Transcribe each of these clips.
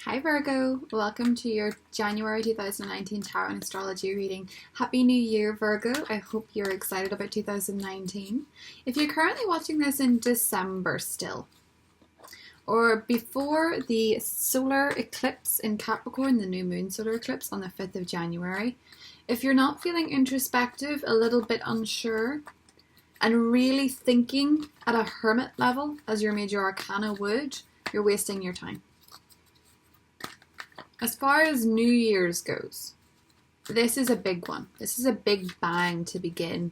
Hi Virgo, welcome to your January 2019 Tarot and Astrology reading. Happy New Year Virgo, I hope you're excited about 2019. If you're currently watching this in December still, or before the solar eclipse in Capricorn, the new moon solar eclipse on the 5th of January, if you're not feeling introspective, a little bit unsure, and really thinking at a hermit level as your major arcana would, you're wasting your time. As far as New Year's goes, this is a big one. This is a big bang to begin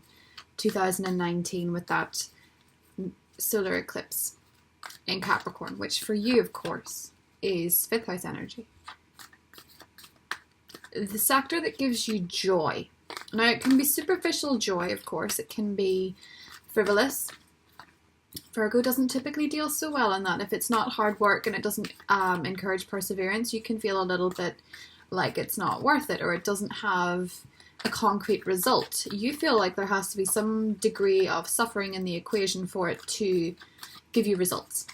2019 with that solar eclipse in Capricorn, which for you, of course, is 5th house energy. The sector that gives you joy. Now, it can be superficial joy, of course. It can be frivolous. Virgo doesn't typically deal so well in that. If it's not hard work and it doesn't encourage perseverance, you can feel a little bit like it's not worth it or it doesn't have a concrete result. You feel like there has to be some degree of suffering in the equation for it to give you results.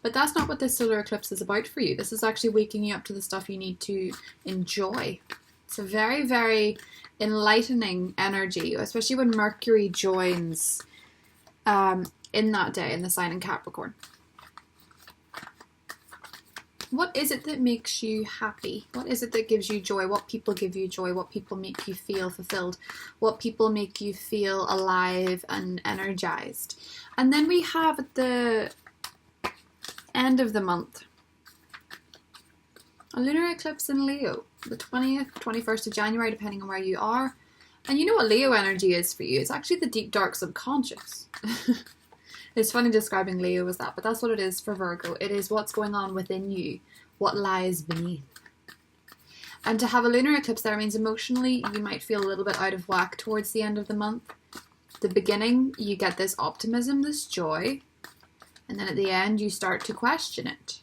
But that's not what this solar eclipse is about for you. This is actually waking you up to the stuff you need to enjoy. It's a very, very enlightening energy, especially when Mercury joins in that day in the sign in Capricorn. What is it that makes you happy? What is it that gives you joy? What people give you joy? What people make you feel fulfilled? What people make you feel alive and energized? And then we have at the end of the month a lunar eclipse in Leo, the 20th, 21st of January, depending on where you are. And you know what Leo energy is for you? It's actually the deep, dark subconscious. It's funny describing Leo as that, but that's what it is for Virgo. It is what's going on within you, what lies beneath. And to have a lunar eclipse there means emotionally you might feel a little bit out of whack towards the end of the month. The beginning, you get this optimism, this joy, and then at the end you start to question it.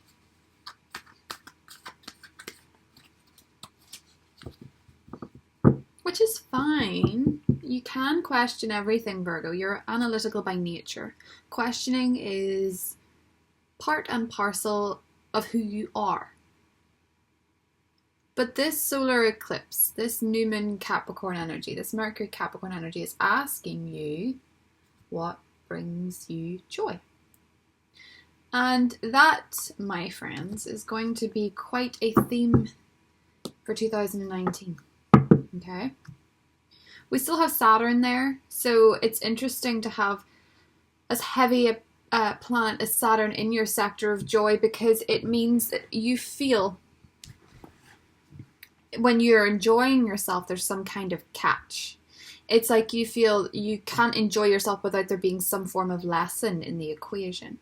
Which is fine. You can question everything, Virgo. You're analytical by nature. Questioning is part and parcel of who you are. But this solar eclipse, this new moon Capricorn energy, this Mercury Capricorn energy is asking you what brings you joy. And that, my friends, is going to be quite a theme for 2019. Okay, we still have Saturn there, so it's interesting to have as heavy a planet as Saturn in your sector of joy, because it means that you feel when you're enjoying yourself there's some kind of catch. It's like you feel you can't enjoy yourself without there being some form of lesson in the equation.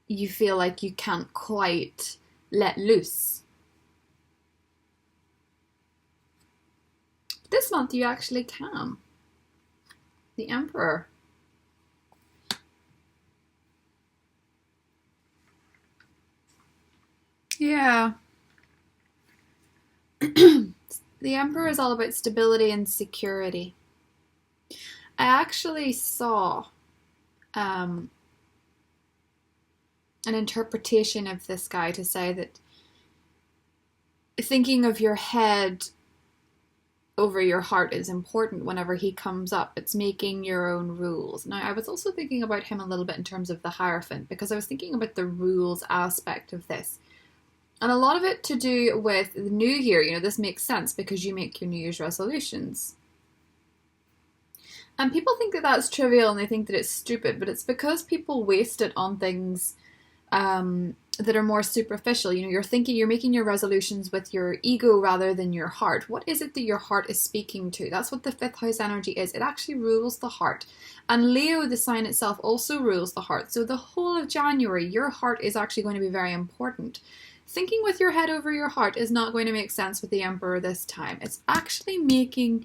You feel like you can't quite let loose. This month you actually can. The Emperor. Yeah. The Emperor is all about stability and security. I actually saw an interpretation of this guy to say that thinking of your head over your heart is important whenever he comes up. It's making your own rules. Now, I was also thinking about him a little bit in terms of the Hierophant, because I was thinking about the rules aspect of this. And a lot of it to do with the new year. You know, this makes sense because you make your New Year's resolutions. And people think that that's trivial and they think that it's stupid, but it's because people waste it on things that are more superficial. You know, you're making your resolutions with your ego rather than your heart. What is it that your heart is speaking to? That's what the 5th house energy is. It actually rules the heart. And Leo, the sign itself, also rules the heart. So the whole of January, your heart is actually going to be very important. Thinking with your head over your heart is not going to make sense with the Emperor this time. It's actually making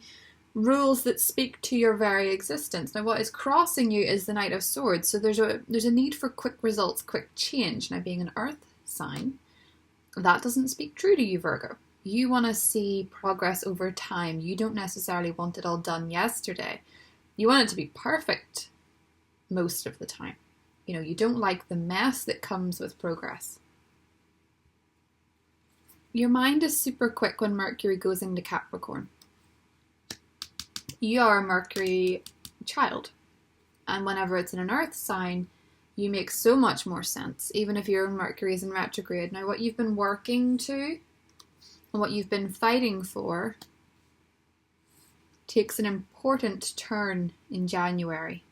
rules that speak to your very existence. Now, what is crossing you is the Knight of Swords, so there's a need for quick results, quick change. Now, being an earth sign, that doesn't speak true to you, Virgo. You want to see progress over time. You don't necessarily want it all done yesterday. You want it to be perfect most of the time. You know, you don't like the mess that comes with progress. Your mind is super quick when Mercury goes into Capricorn. You are a Mercury child. And whenever it's in an earth sign, you make so much more sense, even if your Mercury is in retrograde. Now, what you've been working to and what you've been fighting for takes an important turn in January.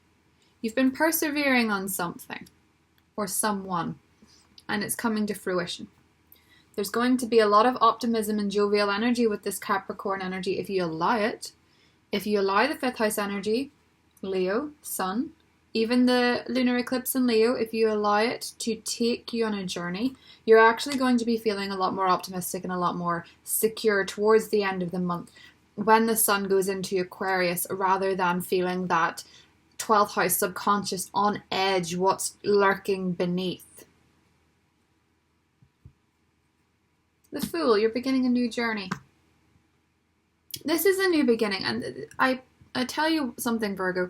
You've been persevering on something or someone, and it's coming to fruition. There's going to be a lot of optimism and jovial energy with this Capricorn energy if you allow it. If you allow the fifth house energy, Leo, Sun, even the lunar eclipse in Leo, if you allow it to take you on a journey, you're actually going to be feeling a lot more optimistic and a lot more secure towards the end of the month when the sun goes into Aquarius, rather than feeling that 12th house subconscious on edge, what's lurking beneath. The Fool, you're beginning a new journey. This is a new beginning, and I tell you something, Virgo.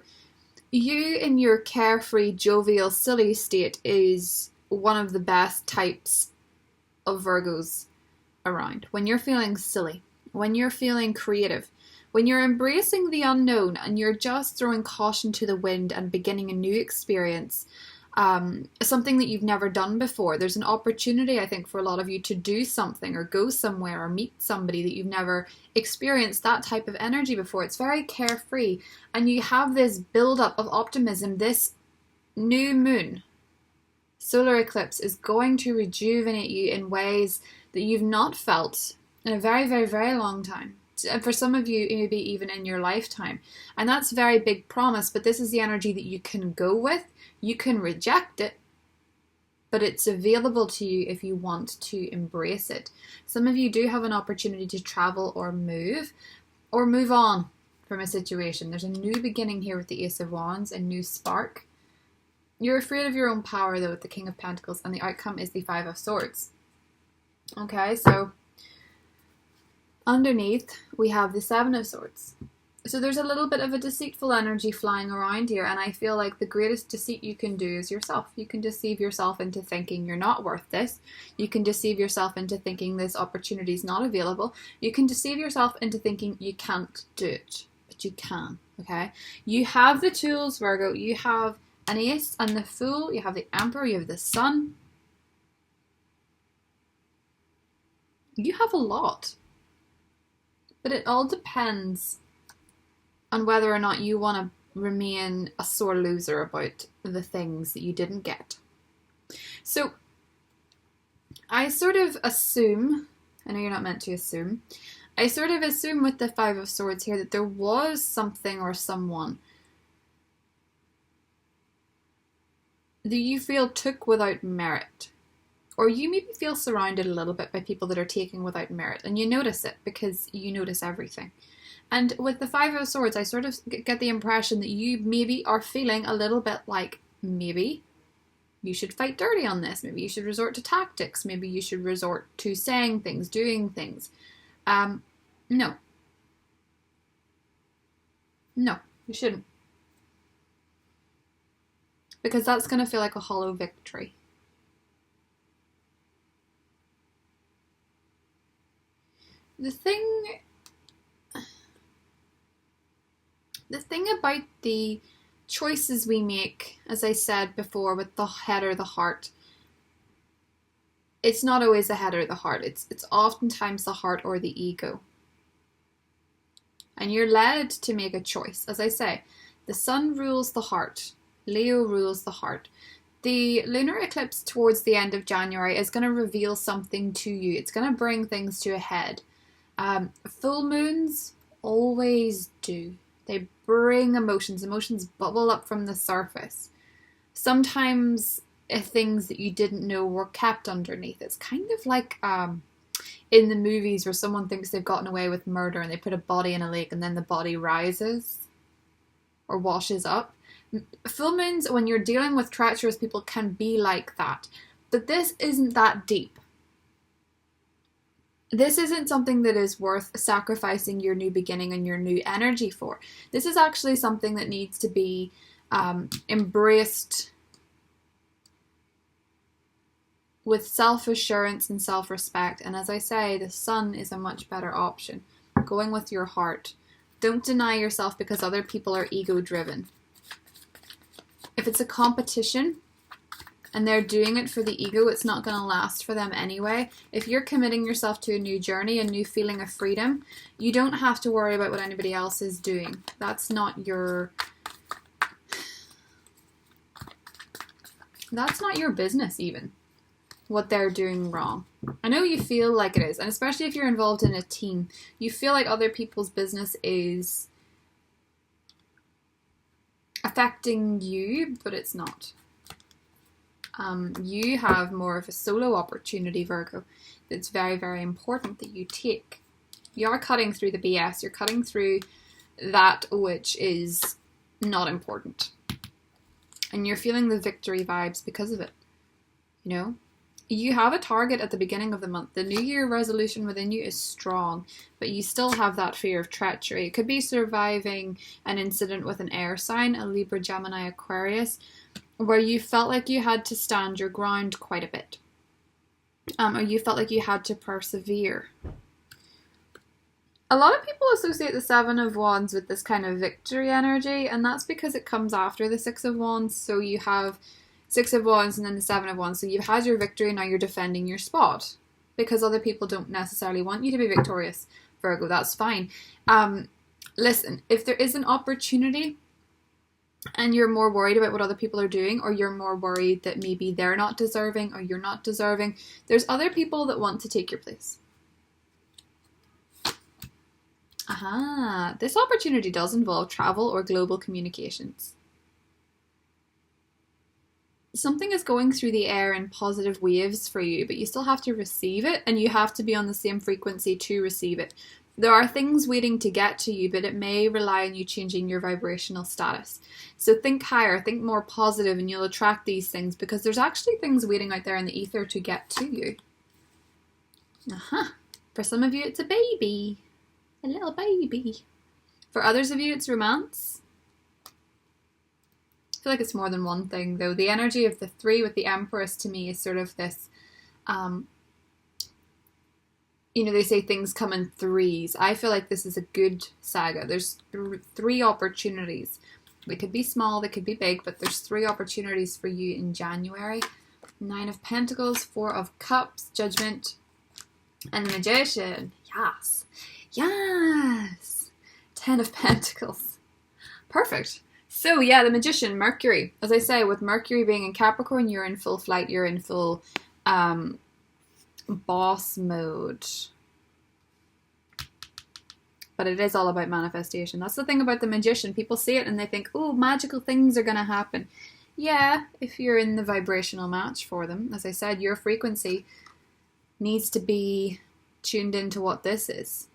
You in your carefree, jovial, silly state is one of the best types of Virgos around. When you're feeling silly, when you're feeling creative, when you're embracing the unknown and you're just throwing caution to the wind and beginning a new experience, something that you've never done before. There's an opportunity, I think, for a lot of you to do something or go somewhere or meet somebody that you've never experienced that type of energy before. It's very carefree, and you have this build-up of optimism. This new moon solar eclipse is going to rejuvenate you in ways that you've not felt in a very, very, very long time. And for some of you, maybe even in your lifetime. And that's a very big promise, but this is the energy that you can go with. You can reject it, but it's available to you if you want to embrace it. Some of you do have an opportunity to travel or move on from a situation. There's a new beginning here with the Ace of Wands, a new spark. You're afraid of your own power, though, with the King of Pentacles, and the outcome is the Five of Swords. Okay, so underneath, we have the Seven of Swords. So there's a little bit of a deceitful energy flying around here, and I feel like the greatest deceit you can do is yourself. You can deceive yourself into thinking you're not worth this. You can deceive yourself into thinking this opportunity is not available. You can deceive yourself into thinking you can't do it, but you can, okay? You have the tools, Virgo. You have an Ace and the Fool. You have the Emperor. You have the Sun. You have a lot. But it all depends on whether or not you want to remain a sore loser about the things that you didn't get. So I sort of assume, I know you're not meant to assume, I sort of assume with the Five of Swords here that there was something or someone that you feel took without merit. Or you maybe feel surrounded a little bit by people that are taking without merit, and you notice it because you notice everything. And with the Five of Swords, I sort of get the impression that you maybe are feeling a little bit like, maybe you should fight dirty on this. Maybe you should resort to tactics. Maybe you should resort to saying things, doing things. No, you shouldn't. Because that's going to feel like a hollow victory. The thing about the choices we make, as I said before, with the head or the heart, it's not always the head or the heart. It's oftentimes the heart or the ego. And you're led to make a choice. As I say, the sun rules the heart. Leo rules the heart. The lunar eclipse towards the end of January is going to reveal something to you. It's going to bring things to a head. Full moons always do. They bring emotions. Emotions bubble up from the surface. Sometimes things that you didn't know were kept underneath. It's kind of like in the movies where someone thinks they've gotten away with murder and they put a body in a lake and then the body rises or washes up. Full moons, when you're dealing with treacherous people, can be like that. But this isn't that deep. This isn't something that is worth sacrificing your new beginning and your new energy for. This is actually something that needs to be embraced with self-assurance and self-respect. And as I say, the sun is a much better option. Going with your heart. Don't deny yourself because other people are ego-driven. If it's a competition and they're doing it for the ego, it's not going to last for them anyway. If you're committing yourself to a new journey, a new feeling of freedom, you don't have to worry about what anybody else is doing. That's not your business even, what they're doing wrong. I know you feel like it is, and especially if you're involved in a team, you feel like other people's business is affecting you, but it's not. You have more of a solo opportunity, Virgo. It's very, very important that you take. You are cutting through the BS. You're cutting through that which is not important. And you're feeling the victory vibes because of it. You know? You have a target at the beginning of the month. The New Year resolution within you is strong, but you still have that fear of treachery. It could be surviving an incident with an air sign, a Libra, Gemini, Aquarius, where you felt like you had to stand your ground quite a bit. Or you felt like you had to persevere. A lot of people associate the Seven of Wands with this kind of victory energy, and that's because it comes after the Six of Wands. So you have Six of Wands and then the Seven of Wands. So you've had your victory, now you're defending your spot. Because other people don't necessarily want you to be victorious, Virgo. That's fine. Listen, if there is an opportunity and you're more worried about what other people are doing, or you're more worried that maybe they're not deserving or you're not deserving, there's other people that want to take your place. This opportunity does involve travel or global communications. Something is going through the air in positive waves for you, but you still have to receive it, and you have to be on the same frequency to receive it. There are things waiting to get to you, but it may rely on you changing your vibrational status. So think higher, think more positive, and you'll attract these things, because there's actually things waiting out there in the ether to get to you. For some of you, it's a baby. A little baby. For others of you, it's romance. I feel like it's more than one thing, though. The energy of the three with the Empress to me is sort of this, they say things come in threes. I feel like this is a good saga. There's three opportunities. They could be small, they could be big, but there's three opportunities for you in January. Nine of Pentacles, Four of Cups, Judgment, and the Magician. Yes. Ten of Pentacles. Perfect. So yeah, the Magician, Mercury. As I say, with Mercury being in Capricorn, you're in full flight, you're in full boss mode. But it is all about manifestation. That's the thing about the Magician. People see it and they think, oh, magical things are going to happen. Yeah, if you're in the vibrational match for them. As I said, your frequency needs to be tuned into what this is.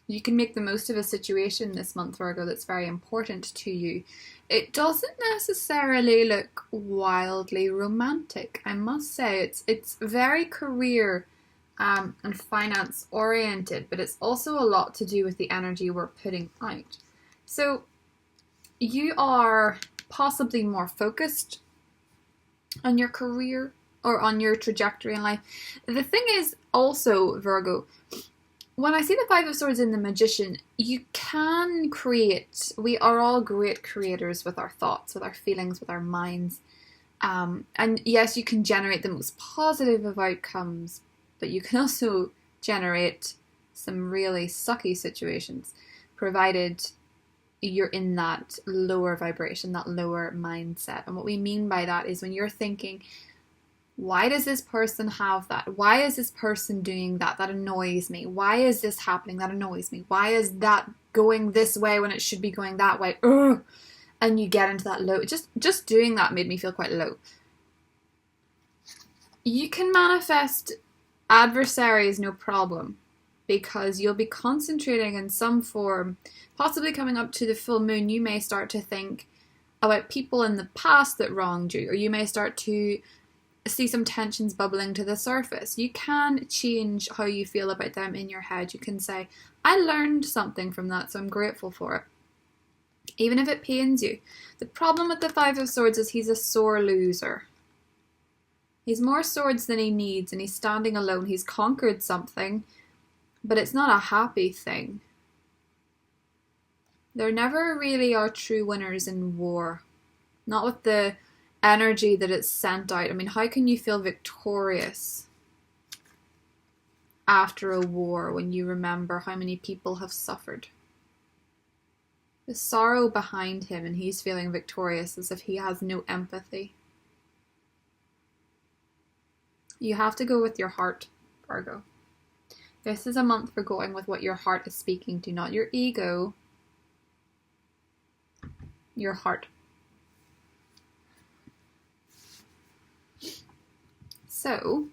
You can make the most of a situation this month, Virgo, that's very important to you. It doesn't necessarily look wildly romantic, I must say. It's very career and finance oriented, but it's also a lot to do with the energy we're putting out. So you are possibly more focused on your career or on your trajectory in life. The thing is also, Virgo, when I see the Five of Swords in the Magician, you can create. We are all great creators with our thoughts, with our feelings, with our minds. And yes, you can generate the most positive of outcomes, but you can also generate some really sucky situations, provided you're in that lower vibration, that lower mindset. And what we mean by that is when you're thinking, why does this person have that? Why is this person doing that? That annoys me. Why is this happening? That annoys me. Why is that going this way when it should be going that way? Ugh. And you get into that low. Just doing that made me feel quite low. You can manifest adversaries, no problem, because you'll be concentrating in some form. Possibly coming up to the full moon, you may start to think about people in the past that wronged you, or you may start to see some tensions bubbling to the surface. You can change how you feel about them in your head. You can say, I learned something from that, so I'm grateful for it. Even if it pains you. The problem with the Five of Swords is he's a sore loser. He's more swords than he needs, and he's standing alone. He's conquered something, but it's not a happy thing. There never really are true winners in war. Not with the energy that it's sent out. I mean, how can you feel victorious after a war when you remember how many people have suffered? The sorrow behind him, and he's feeling victorious as if he has no empathy. You have to go with your heart, Virgo. This is a month for going with what your heart is speaking to, not your ego. Your heart. So,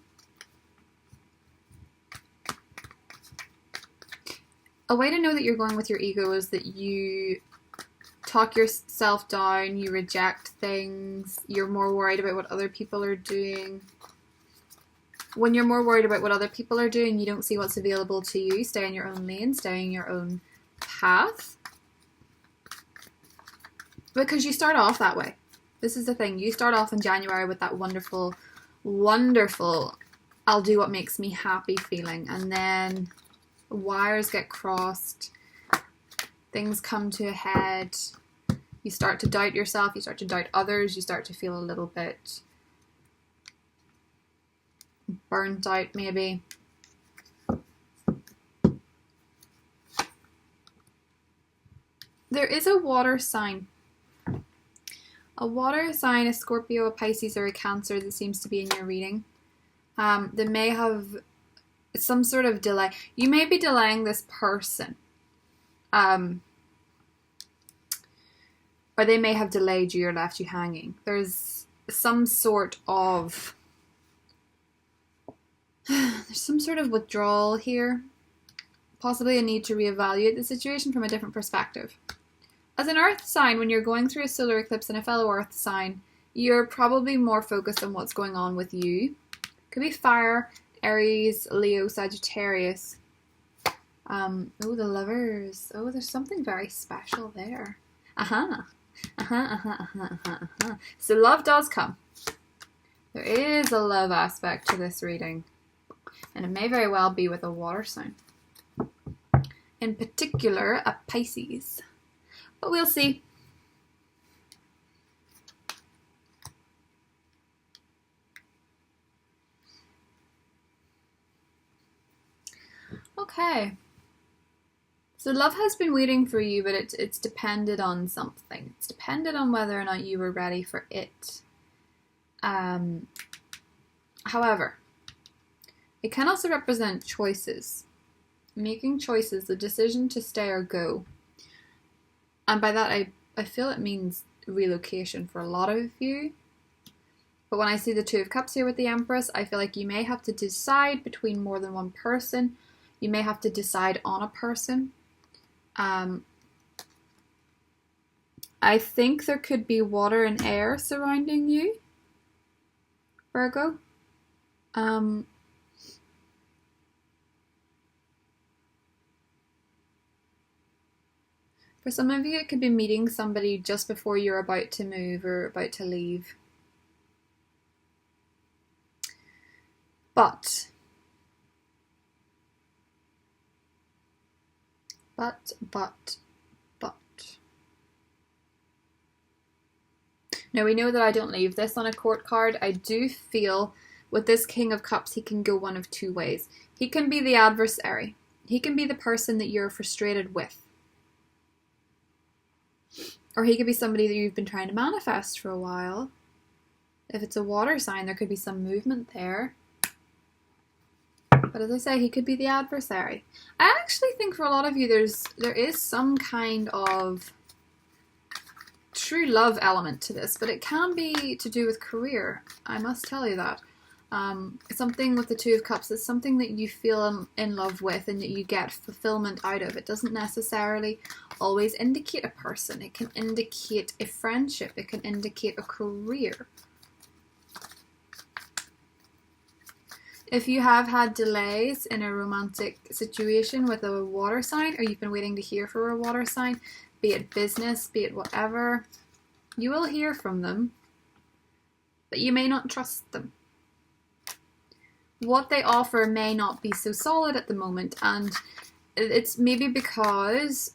a way to know that you're going with your ego is that you talk yourself down, you reject things, you're more worried about what other people are doing. When you're more worried about what other people are doing, you don't see what's available to you. Stay in your own lane, stay in your own path. Because you start off that way. This is the thing. You start off in January with that wonderful, wonderful, I'll do what makes me happy feeling. And then wires get crossed. Things come to a head. You start to doubt yourself. You start to doubt others. You start to feel a little bit burnt out, maybe. There is a water sign. A water sign, a Scorpio, a Pisces, or a Cancer that seems to be in your reading. They may have some sort of delay. You may be delaying this person. Or they may have delayed you or left you hanging. There's some sort of withdrawal here. Possibly a need to reevaluate the situation from a different perspective. As an earth sign, when you're going through a solar eclipse and a fellow earth sign, you're probably more focused on what's going on with you. Could be fire, Aries, Leo, Sagittarius. Oh, the lovers. Oh, there's something very special there. So love does come. There is a love aspect to this reading. And it may very well be with a water sign. In particular, a Pisces. But we'll see. Okay. So love has been waiting for you, but it's depended on something. It's depended on whether or not you were ready for it. However, it can also represent choices. Making choices, the decision to stay or go. And by that, I feel it means relocation for a lot of you. But when I see the Two of Cups here with the Empress, I feel like you may have to decide between more than one person. You may have to decide on a person. I think there could be water and air surrounding you, Virgo. For some of you, it could be meeting somebody just before you're about to move or about to leave. But. Now we know that I don't leave this on a court card. I do feel with this King of Cups, he can go one of two ways. He can be the adversary. He can be the person that you're frustrated with. Or he could be somebody that you've been trying to manifest for a while. If it's a water sign, there could be some movement there. But as I say, he could be the adversary. I actually think for a lot of you, there is some kind of true love element to this, but it can be to do with career. I must tell you that. Something with the Two of Cups is something that you feel in love with and that you get fulfillment out of. It doesn't necessarily always indicate a person. It can indicate a friendship. It can indicate a career. If you have had delays in a romantic situation with a water sign, or you've been waiting to hear from a water sign, be it business, be it whatever, you will hear from them, but you may not trust them. what they offer may not be so solid at the moment, and it's maybe because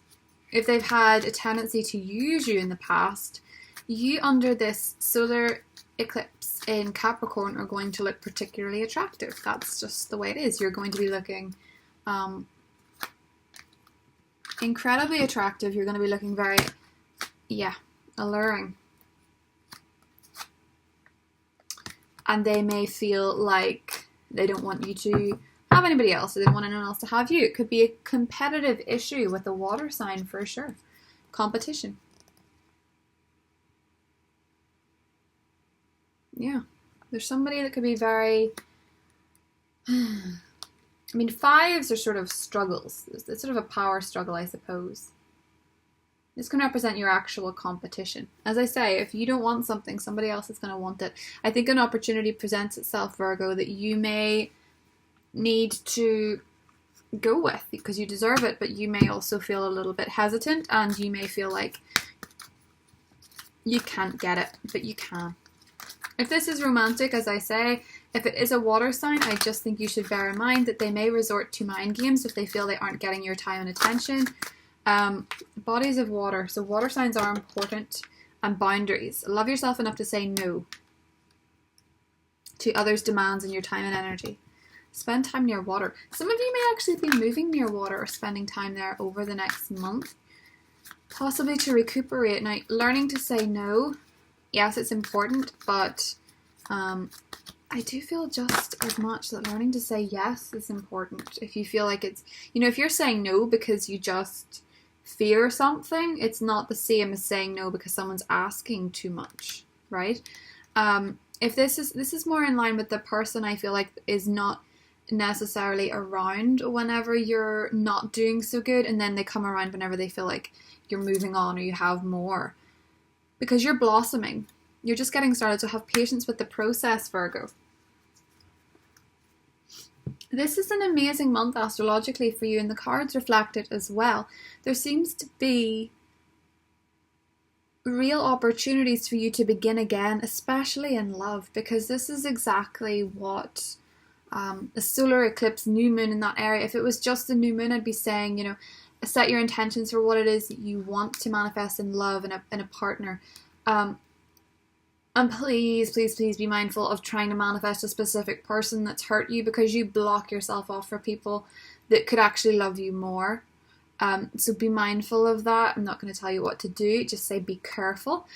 if they've had a tendency to use you in the past, you under this solar eclipse in Capricorn are going to look particularly attractive. That's just the way it is. You're going to be looking incredibly attractive. You're going to be looking very, alluring. And they may feel like they don't want you to have anybody else, or they don't want anyone else to have you. It could be a competitive issue with a water sign for sure. Competition. Yeah. There's somebody that could be very... I mean, fives are sort of struggles. It's sort of a power struggle, I suppose. This can represent your actual competition. As I say, if you don't want something, somebody else is going to want it. I think an opportunity presents itself, Virgo, that you may need to go with because you deserve it, but you may also feel a little bit hesitant, and you may feel like you can't get it, but you can. If this is romantic, as I say, if it is a water sign, I just think you should bear in mind that they may resort to mind games if they feel they aren't getting your time and attention. Bodies of water. So water signs are important. And boundaries. Love yourself enough to say no to others' demands and your time and energy. Spend time near water. Some of you may actually be moving near water or spending time there over the next month. Possibly to recuperate. Now, learning to say no, yes, it's important, but I do feel just as much that learning to say yes is important. If you feel like it's, if you're saying no because you just fear something, it's not the same as saying no because someone's asking too much, right? If this is more in line with the person I feel like is not necessarily around whenever you're not doing so good, and then they come around whenever they feel like you're moving on or you have more. Because you're blossoming. You're just getting started, so have patience with the process, Virgo. This is an amazing month astrologically for you, and the cards reflect it as well. There seems to be real opportunities for you to begin again, especially in love, because this is exactly what a solar eclipse, new moon in that area. If it was just a new moon, I'd be saying, set your intentions for what it is that you want to manifest in love and in a partner. And please, please, please be mindful of trying to manifest a specific person that's hurt you, because you block yourself off for people that could actually love you more. So be mindful of that. I'm not going to tell you what to do. Just say be careful.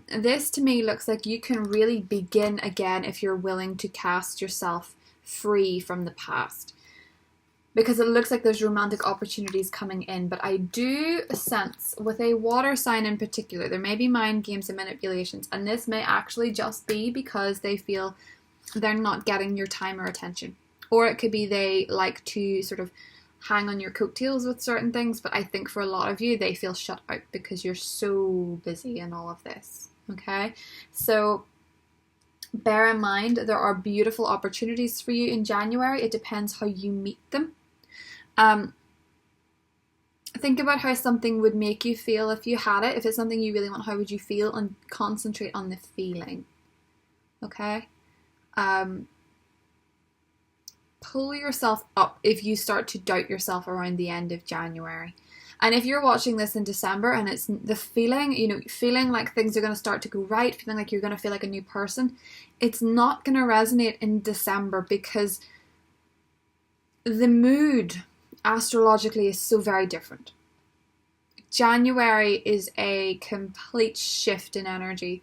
This to me looks like you can really begin again if you're willing to cast yourself free from the past. Because it looks like there's romantic opportunities coming in. But I do sense, with a water sign in particular, there may be mind games and manipulations. And this may actually just be because they feel they're not getting your time or attention. Or it could be they like to sort of hang on your coattails with certain things. But I think for a lot of you, they feel shut out because you're so busy in all of this. Okay? So bear in mind, there are beautiful opportunities for you in January. It depends how you meet them. Think about how something would make you feel if you had it. If it's something you really want, how would you feel? And concentrate on the feeling. Okay? Pull yourself up if you start to doubt yourself around the end of January. And if you're watching this in December and it's the feeling, feeling like things are going to start to go right, feeling like you're going to feel like a new person, it's not going to resonate in December, because the mood astrologically is so very different. January is a complete shift in energy,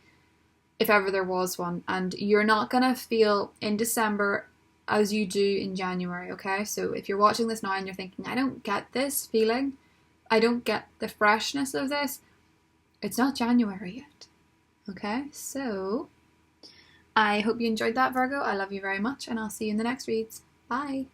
if ever there was one, and you're not going to feel in December as you do in January, okay? So if you're watching this now and you're thinking, I don't get this feeling, I don't get the freshness of this, it's not January yet, okay? So I hope you enjoyed that, Virgo. I love you very much, and I'll see you in the next reads. Bye.